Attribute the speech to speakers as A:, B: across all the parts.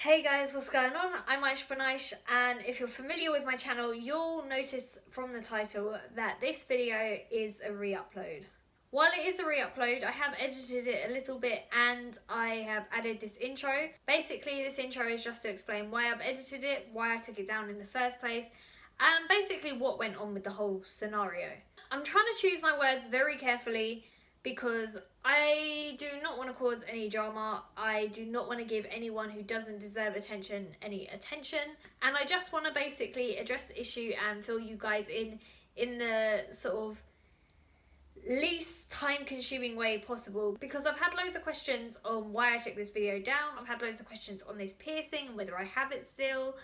A: Hey guys, what's going on? I'm My Vch, and if you're familiar with my channel, you'll notice from the title that this video is a re-upload. While it is a re-upload, I have edited it a little bit and I have added this intro. Basically, this intro is just to explain why I've edited it, why I took it down in the first place, and basically what went on with the whole scenario. I'm trying to choose my words very carefully because I do not want to cause any drama. I do not want to give anyone who doesn't deserve attention any attention, and I just want to basically address the issue and fill you guys in the sort of least time consuming way possible, because I've had loads of questions on why I took this video down. I've had loads of questions on this piercing and whether I have it still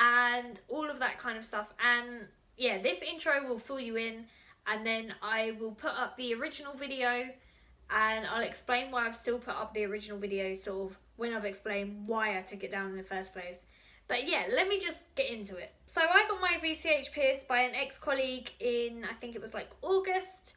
A: and all of that kind of stuff, and yeah, this intro will fill you in, and then I will put up the original video and I'll explain why I've still put up the original video sort of when I've explained why I took it down in the first place. But yeah, let me just get into it. So I got my Vch pierced by an ex-colleague in, I think it was like August,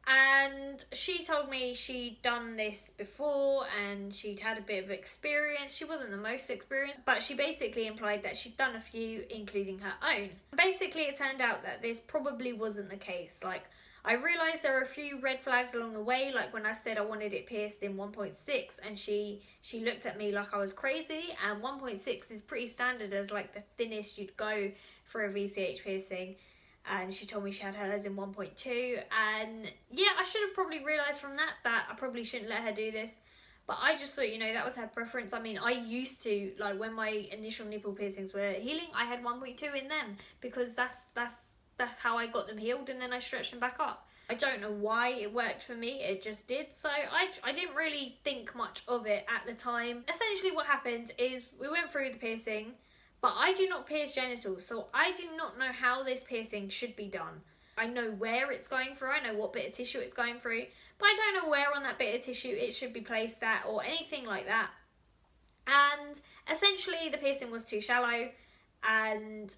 A: and she told me she'd done this before and she'd had a bit of experience. She wasn't the most experienced, but she basically implied that she'd done a few, including her own. Basically, it turned out that this probably wasn't the case. Like, I realised there were a few red flags along the way, like when I said I wanted it pierced in 1.6 and she looked at me like I was crazy, and 1.6 is pretty standard as like the thinnest you'd go for a Vch piercing, and she told me she had hers in 1.2, and yeah, I should have probably realised from that I probably shouldn't let her do this, but I just thought, you know, that was her preference. I mean, I used to, like when my initial nipple piercings were healing, I had 1.2 in them because that's how I got them healed, and then I stretched them back up. I don't know why it worked for me, it just did. So I didn't really think much of it at the time. Essentially what happened is we went through the piercing, but I do not pierce genitals, so I do not know how this piercing should be done. I know where it's going through, I know what bit of tissue it's going through, but I don't know where on that bit of tissue it should be placed at or anything like that. And essentially the piercing was too shallow, and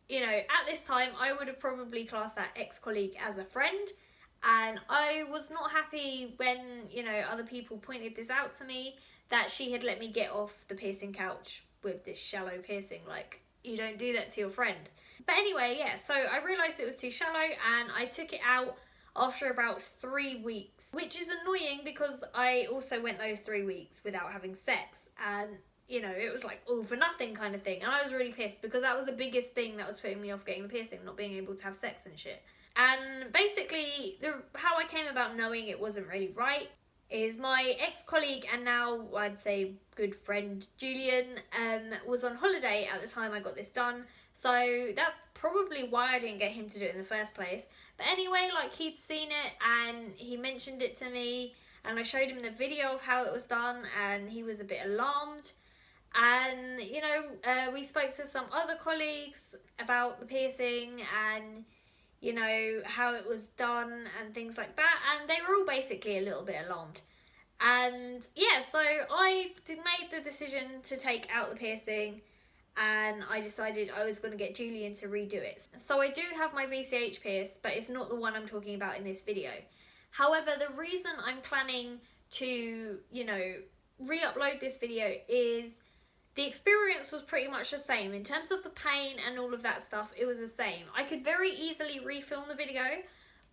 A: you know, at this time I would have probably classed that ex-colleague as a friend, and I was not happy when, you know, other people pointed this out to me, that she had let me get off the piercing couch with this shallow piercing. Like, you don't do that to your friend. But anyway, yeah, so I realised it was too shallow and I took it out after about 3 weeks, which is annoying because I also went those 3 weeks without having sex, and you know, it was like all for nothing kind of thing, and I was really pissed because that was the biggest thing that was putting me off getting the piercing, not being able to have sex and shit. And basically, how I came about knowing it wasn't really right is my ex-colleague and now I'd say good friend Julian was on holiday at the time I got this done, so that's probably why I didn't get him to do it in the first place. But anyway, like, he'd seen it and he mentioned it to me, and I showed him the video of how it was done and he was a bit alarmed. And you know, we spoke to some other colleagues about the piercing and, you know, how it was done and things like that, and they were all basically a little bit alarmed. And yeah, so I made the decision to take out the piercing, and I decided I was going to get Julian to redo it. So I do have my Vch pierced, but it's not the one I'm talking about in this video. However, the reason I'm planning to, you know, re-upload this video is the experience was pretty much the same. In terms of the pain and all of that stuff, it was the same. I could very easily refilm the video,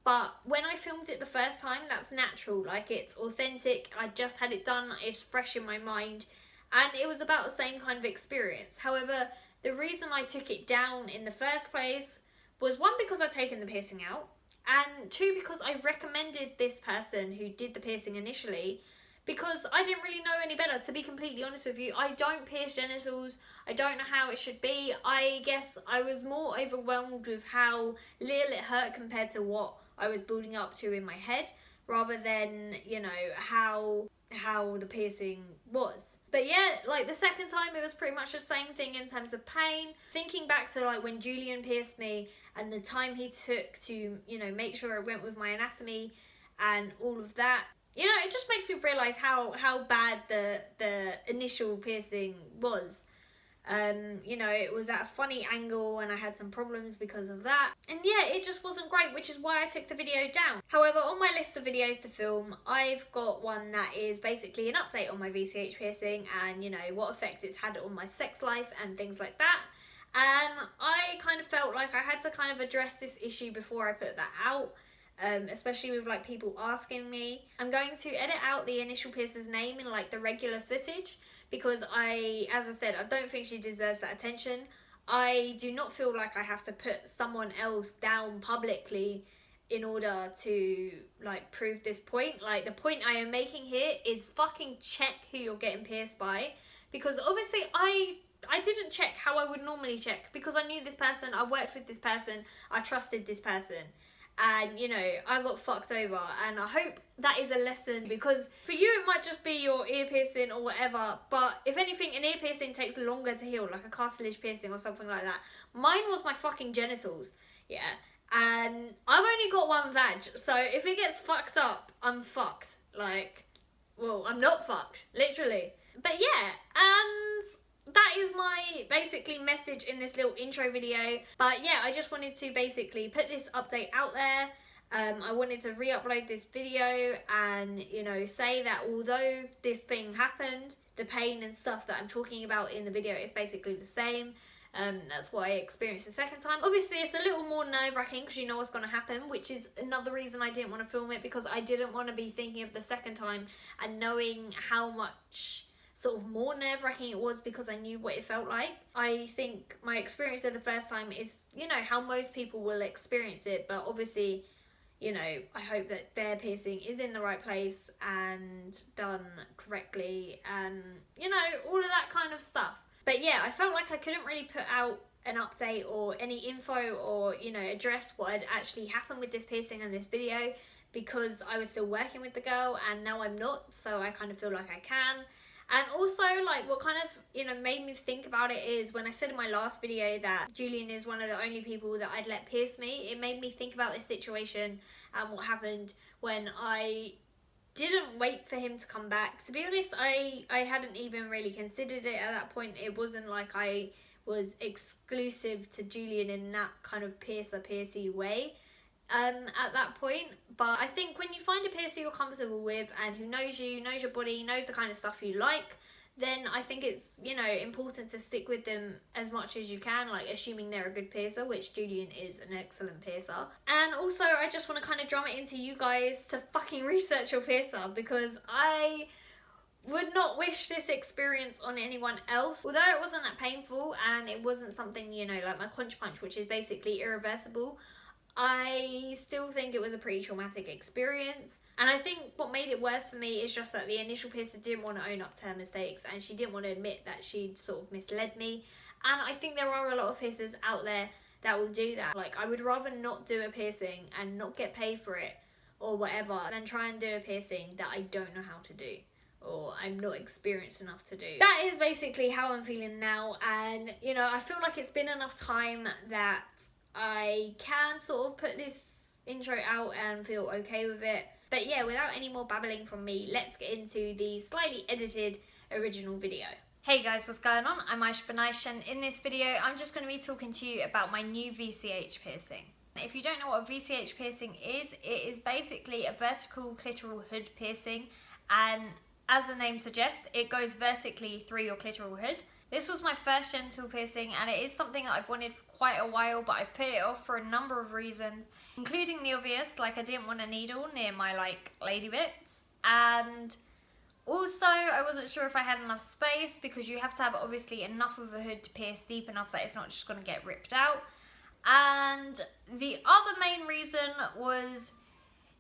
A: but when I filmed it the first time, that's natural. Like, it's authentic. I just had it done. It's fresh in my mind. And it was about the same kind of experience. However, the reason I took it down in the first place was, one, because I'd taken the piercing out, and two, because I recommended this person who did the piercing initially, because I didn't really know any better, to be completely honest with you. I don't pierce genitals. I don't know how it should be. I guess I was more overwhelmed with how little it hurt compared to what I was building up to in my head, rather than, you know, how the piercing was. But yeah, like the second time it was pretty much the same thing in terms of pain. Thinking back to like when Julian pierced me and the time he took to, you know, make sure it went with my anatomy and all of that, you know, it just makes me realise how bad the initial piercing was. You know, it was at a funny angle and I had some problems because of that. And yeah, it just wasn't great, which is why I took the video down. However, on my list of videos to film, I've got one that is basically an update on my VCH piercing and, you know, what effect it's had on my sex life and things like that. And I kind of felt like I had to kind of address this issue before I put that out. Especially with like people asking me. I'm going to edit out the initial piercer's name in like the regular footage because as I said, I don't think she deserves that attention. I do not feel like I have to put someone else down publicly in order to like prove this point. Like the point I am making here is fucking check who you're getting pierced by, because obviously I didn't check how I would normally check because I knew this person, I worked with this person, I trusted this person. And, you know, I got fucked over, and I hope that is a lesson, because for you it might just be your ear piercing or whatever, but if anything, an ear piercing takes longer to heal, like a cartilage piercing or something like that. Mine was my fucking genitals, yeah, and I've only got one vag, so if it gets fucked up, I'm fucked. Like, well, I'm not fucked, literally. But yeah, and that is my basically message in this little intro video. But yeah, I just wanted to basically put this update out there. I wanted to re-upload this video and, you know, say that although this thing happened, the pain and stuff that I'm talking about in the video is basically the same. That's what I experienced the second time. Obviously, it's a little more nerve-wracking because you know what's going to happen, which is another reason I didn't want to film it, because I didn't want to be thinking of the second time and knowing how much sort of more nerve-wracking it was because I knew what it felt like. I think my experience of the first time is, you know, how most people will experience it, but obviously, you know, I hope that their piercing is in the right place and done correctly and, you know, all of that kind of stuff. But yeah, I felt like I couldn't really put out an update or any info or, you know, address what had actually happened with this piercing in this video because I was still working with the girl and now I'm not, so I kind of feel like I can. And also, like, what kind of, you know, made me think about it is when I said in my last video that Julian is one of the only people that I'd let pierce me, it made me think about this situation and what happened when I didn't wait for him to come back. To be honest, I hadn't even really considered it at that point. It wasn't like I was exclusive to Julian in that kind of piercy way. At that point, but I think when you find a piercer you're comfortable with and who knows you, knows your body, knows the kind of stuff you like, then I think it's, you know, important to stick with them as much as you can, like assuming they're a good piercer, which Julian is an excellent piercer. And also I just want to kind of drum it into you guys to fucking research your piercer, because I would not wish this experience on anyone else. Although it wasn't that painful and it wasn't something, you know, like my conch punch, which is basically irreversible, I still think it was a pretty traumatic experience. And I think what made it worse for me is just that the initial piercer didn't want to own up to her mistakes and she didn't want to admit that she'd sort of misled me. And I think there are a lot of piercers out there that will do that. Like, I would rather not do a piercing and not get paid for it or whatever than try and do a piercing that I don't know how to do or I'm not experienced enough to do. That is basically how I'm feeling now, and, you know, I feel like it's been enough time that I can sort of put this intro out and feel okay with it. But yeah, without any more babbling from me, let's get into the slightly edited original video. Hey guys, what's going on? I'm My Vch, and in this video I'm just going to be talking to you about my new VCH piercing. If you don't know what a VCH piercing is, it is basically a vertical clitoral hood piercing, and as the name suggests, it goes vertically through your clitoral hood. This was my first genital piercing and it is something that I've wanted for quite a while, but I've put it off for a number of reasons, including the obvious, like I didn't want a needle near my like lady bits, and also I wasn't sure if I had enough space because you have to have obviously enough of a hood to pierce deep enough that it's not just going to get ripped out. And the other main reason was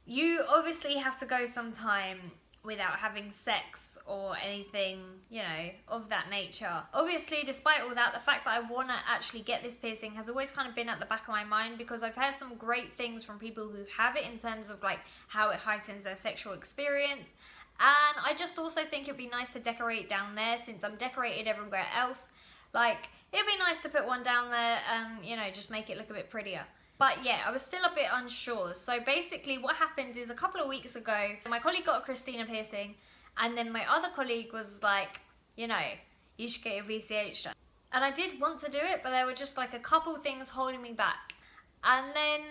A: you obviously have to go some time without having sex or anything, you know, of that nature. Obviously, despite all that, the fact that I want to actually get this piercing has always kind of been at the back of my mind because I've heard some great things from people who have it in terms of like how it heightens their sexual experience. And I just also think it'd be nice to decorate down there since I'm decorated everywhere else. Like, it'd be nice to put one down there and, you know, just make it look a bit prettier. But yeah, I was still a bit unsure. So basically what happened is a couple of weeks ago, my colleague got a Christina piercing, and then my other colleague was like, you know, you should get your VCH done. And I did want to do it, but there were just like a couple things holding me back. And then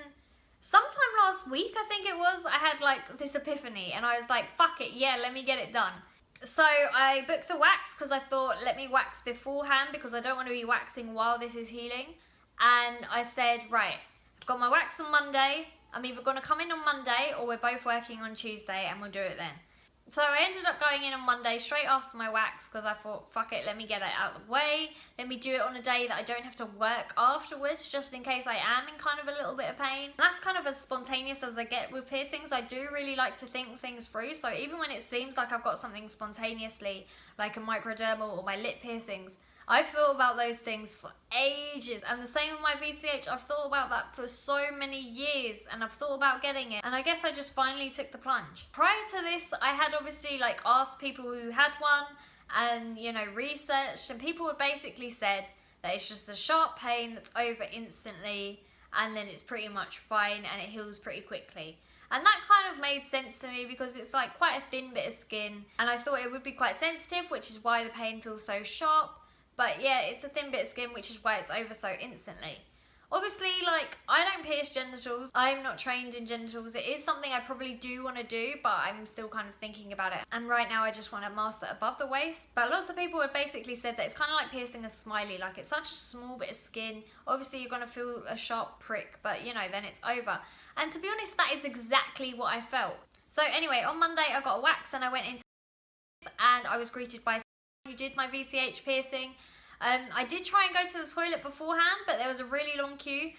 A: sometime last week, I think it was, I had like this epiphany and I was like, fuck it, yeah, let me get it done. So I booked a wax because I thought, let me wax beforehand because I don't want to be waxing while this is healing. And I said, right, I've got my wax on Monday. I'm either going to come in on Monday or we're both working on Tuesday and we'll do it then. So I ended up going in on Monday straight after my wax because I thought, fuck it, let me get it out of the way. Let me do it on a day that I don't have to work afterwards, just in case I am in kind of a little bit of pain. And that's kind of as spontaneous as I get with piercings. I do really like to think things through. So even when it seems like I've got something spontaneously, like a microdermal or my lip piercings, I've thought about those things for ages, and the same with my VCH. I've thought about that for so many years, and I've thought about getting it, and I guess I just finally took the plunge. Prior to this, I had obviously like asked people who had one and, you know, researched, and people had basically said that it's just a sharp pain that's over instantly and then it's pretty much fine and it heals pretty quickly. And that kind of made sense to me because it's like quite a thin bit of skin, and I thought it would be quite sensitive, which is why the pain feels so sharp. But yeah, it's a thin bit of skin, which is why it's over so instantly. Obviously, like, I don't pierce genitals. I'm not trained in genitals. It is something I probably do want to do, but I'm still kind of thinking about it. And right now I just want to master above the waist. But lots of people have basically said that it's kind of like piercing a smiley. Like, it's such a small bit of skin. Obviously, you're going to feel a sharp prick, but, you know, then it's over. And to be honest, that is exactly what I felt. So anyway, on Monday I got a wax and I went into and I was greeted by someone who did my VCH piercing. I did try and go to the toilet beforehand, but there was a really long queue,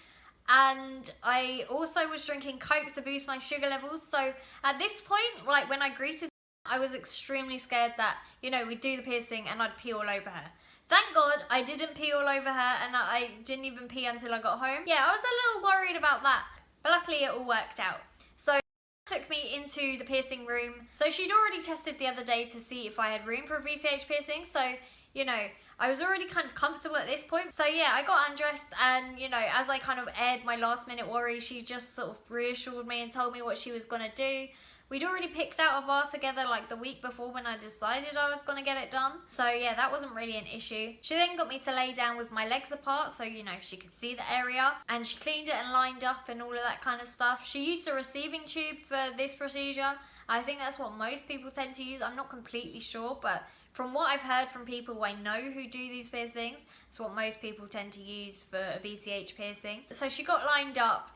A: and I also was drinking Coke to boost my sugar levels. So at this point, like when I greeted, I was extremely scared that, you know, we'd do the piercing and I'd pee all over her. Thank God I didn't pee all over her, and I didn't even pee until I got home. Yeah, I was a little worried about that, but luckily it all worked out. So took me into the piercing room. So she'd already tested the other day to see if I had room for a VCH piercing, so, you know, I was already kind of comfortable at this point. So yeah, I got undressed, and, you know, as I kind of aired my last minute worry, she just sort of reassured me and told me what she was going to do. We'd already picked out a bar together like the week before when I decided I was going to get it done. So yeah, that wasn't really an issue. She then got me to lay down with my legs apart so, you know, she could see the area. And she cleaned it and lined up and all of that kind of stuff. She used a receiving tube for this procedure. I think that's what most people tend to use. I'm not completely sure, but from what I've heard from people who I know who do these piercings, it's what most people tend to use for a VCH piercing. So she got lined up,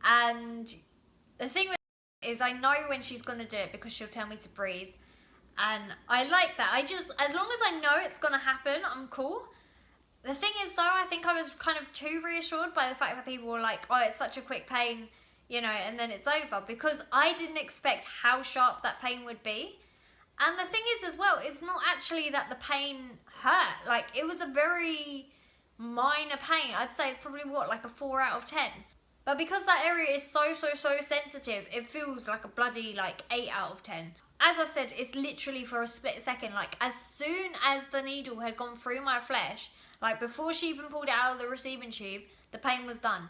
A: and the thing with is I know when she's going to do it because she'll tell me to breathe, and I like that. I just, as long as I know it's going to happen, I'm cool. The thing is though, I think I was kind of too reassured by the fact that people were like, oh, it's such a quick pain, you know, and then it's over, because I didn't expect how sharp that pain would be. And the thing is as well, it's not actually that the pain hurt. Like, it was a very minor pain. I'd say it's probably, what, like a 4 out of 10. But because that area is so sensitive, it feels like a bloody, like, 8 out of 10. As I said, it's literally for a split second. Like, as soon as the needle had gone through my flesh, like, before she even pulled it out of the receiving tube, the pain was done.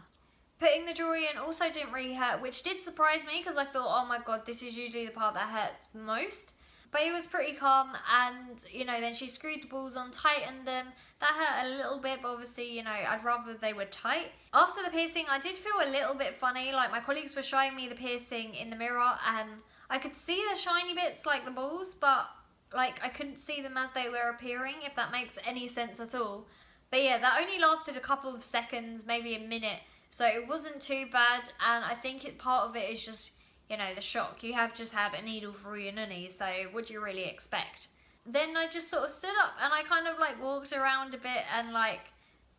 A: Putting the jewelry in also didn't really hurt, which did surprise me, because I thought, oh my god, this is usually the part that hurts most. But it was pretty calm, and, you know, then she screwed the balls on, tightened them. That hurt a little bit, but obviously, you know, I'd rather they were tight. After the piercing, I did feel a little bit funny. Like, my colleagues were showing me the piercing in the mirror, and I could see the shiny bits, like the balls, but, like, I couldn't see them as they were appearing, if that makes any sense at all. But yeah, that only lasted a couple of seconds, maybe a minute, so it wasn't too bad, and I think part of it is just, you know, the shock. You have just had a needle through your nunny, so what do you really expect? Then I just sort of stood up and I kind of like walked around a bit and like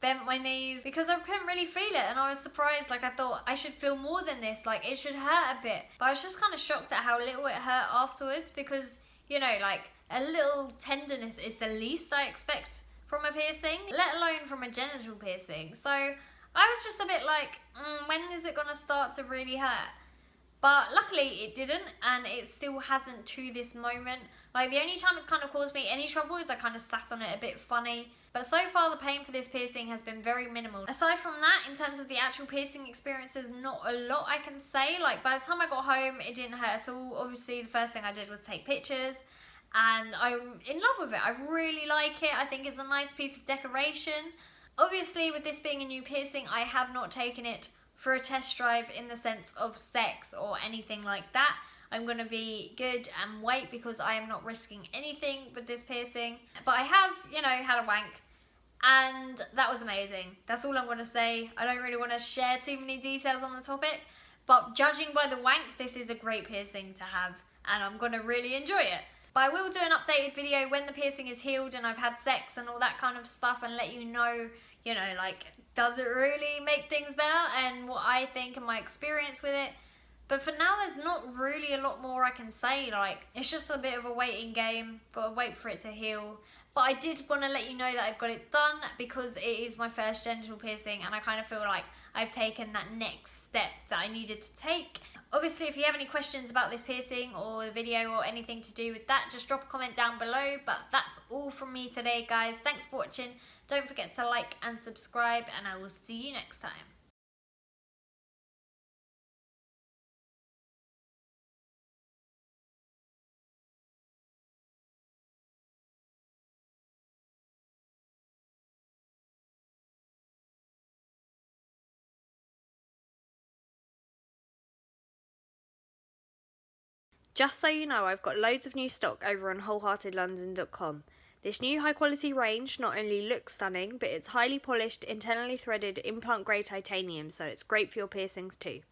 A: bent my knees because I couldn't really feel it, and I was surprised. Like, I thought I should feel more than this, like it should hurt a bit. But I was just kind of shocked at how little it hurt afterwards, because, you know, like a little tenderness is the least I expect from a piercing, let alone from a genital piercing. So I was just a bit like, when is it gonna start to really hurt? But luckily it didn't, and it still hasn't to this moment. Like, the only time it's kind of caused me any trouble is I kind of sat on it a bit funny. But so far the pain for this piercing has been very minimal. Aside from that, in terms of the actual piercing experience, there's not a lot I can say. Like, by the time I got home, it didn't hurt at all. Obviously, the first thing I did was take pictures. and I'm in love with it. I really like it. I think it's a nice piece of decoration. Obviously, with this being a new piercing, I have not taken it for a test drive in the sense of sex or anything like that. I'm going to be good and wait because I am not risking anything with this piercing. But I have, had a wank, and that was amazing. That's all I'm going to say. I don't really want to share too many details on the topic, but judging by the wank, this is a great piercing to have, and I'm going to really enjoy it. But I will do an updated video when the piercing is healed and I've had sex and all that kind of stuff, and let you know, does it really make things better and what I think and my experience with it. But for now, there's not really a lot more I can say. It's just a bit of a waiting game. Gotta wait for it to heal. But I did want to let you know that I've got it done because it is my first genital piercing, and I kind of feel like I've taken that next step that I needed to take. Obviously, if you have any questions about this piercing or the video or anything to do with that, just drop a comment down below. But that's all from me today, guys. Thanks for watching. Don't forget to like and subscribe, and I will see you next time. Just so you know, I've got loads of new stock over on wholeheartedlondon.com. This new high quality range not only looks stunning, but it's highly polished, internally threaded implant grade titanium, so it's great for your piercings too.